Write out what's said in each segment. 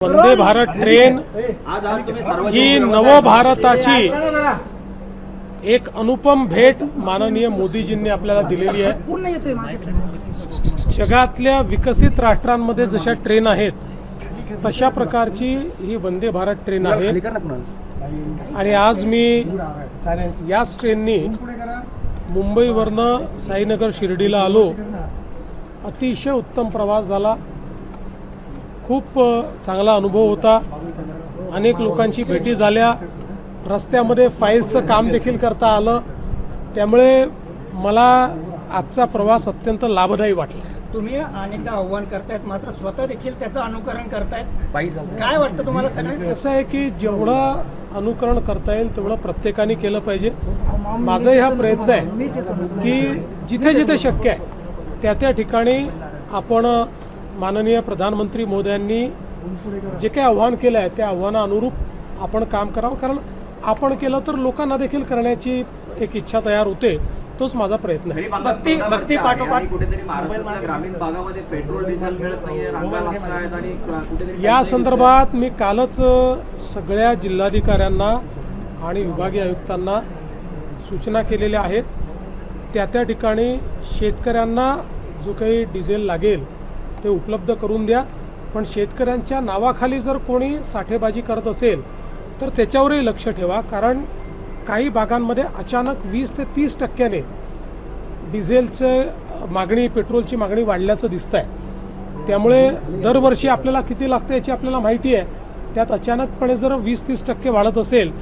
Vande Bharat train ही नवभारताची एक अनुपम भेट माननीय मोदीजींनी आपल्याला दिलेली आहे। जगातल्या विकसित राष्ट्रांमध्ये जशा ट्रेन आहेत तशा प्रकारची ही वंदे भारत ट्रेन आहे आणि आज मी याच ट्रेननी मुंबईवरनं साईनगर शिर्डीला आलो। अतिशय उत्तम प्रवास झाला, खूप चांगला अनुभव होता। अनेक लोकांची भेटी झाल्या, रस्त्यामध्ये फाईलचं काम देखील करता आलं, त्यामुळे मला आजचा प्रवास अत्यंत लाभदायी वाटला। तुम्ही अनेकदा आव्हान करतायत मात्र स्वतः देखील त्याचं अनुकरण करतायत, काय वाटतं तुम्हाला? सगळ्यांना असं आहे की जेवढं अनुकरण करता येईल तेवढं प्रत्येकाने केलं पाहिजे। माझाही हा प्रयत्न आहे की जिथे जिथे शक्य आहे त्या त्या ठिकाणी आपण माननीय प्रधानमंत्री मोदयांनी जे काही आव्हान केलं आहे त्या आव्हानानुरूप आपण काम करावं, कारण आपण केलं तर लोकांना देखील करण्याची एक इच्छा तयार होते। तोच माझा प्रयत्न आहे। भक्ती पाठोपाठ कुठेतरी महाराष्ट्राच्या ग्रामीण भागामध्ये पेट्रोल डिझेल मिळत नाहीये, रांगा लागतायत आणि कुठेतरी या संदर्भात मी कालच सगळ्या जिल्हाधिकाऱ्यांना आणि विभागीय आयुक्तांना सूचना केलेल्या आहेत। त्या त्या ठिकाणी शेतकऱ्यांना जो काही डिझेल लागेल ते उपलब्ध करून द्या, पण शेतकऱ्यांच्या नावाखाली जर कोणी साठेबाजी करत असेल तर त्याच्यावरही लक्ष ठेवा, कारण काही भागांमध्ये अचानक 20 ते 30% डिझेलचं मागणी, पेट्रोलची मागणी वाढल्याचं दिसत आहे। त्यामुळे दरवर्षी आपल्याला किती लागतं याची आपल्याला माहिती आहे, त्यात अचानकपणे जर 20-30% वाढत असेल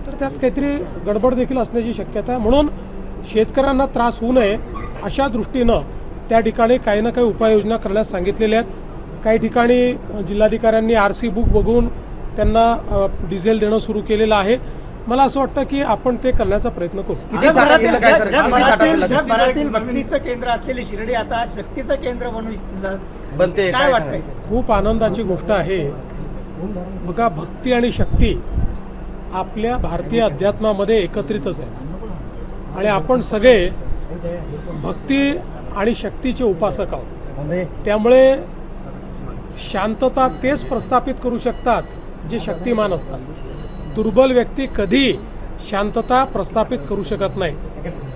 तर त्यात काहीतरी गडबड देखील असण्याची शक्यता आहे। म्हणून शेतकऱ्यांना त्रास होऊ नये अशा दृष्टीनं त्या ठिकाणी काही ना काही उपाययोजना करण्यास सांगितलेल्या आहेत। काही ठिकाणी जिल्हाधिकाऱ्यांनी RC बुक बघून त्यांना डिझेल देणं सुरू केलेलं आहे। मला असं वाटतं की आपण ते करण्याचा प्रयत्न करू। जगभरातील भक्तीचं केंद्र असलेली शिर्डी आता शक्तीचं केंद्र बनते, काय वाटतंय? खूप आनंदाची गोष्ट आहे। बघा, भक्ती आणि शक्ती आपल्या भारतीय अध्यात्मामध्ये एकत्रितच आहे आणि आपण सगळे भक्ती आणि शक्तीचे उपासक आहोत। त्यामुळे शांतता तेच प्रस्थापित करू शकतात जे शक्तिमान असतात। दुर्बल व्यक्ती कधी शांतता प्रस्थापित करू शकत नाही।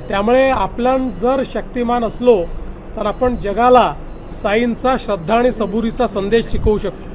त्यामुळे आपण जर शक्तिमान असलो तर आपण जगाला साईंचा श्रद्धा आणि सबुरीचा संदेश शिकवू शकतो।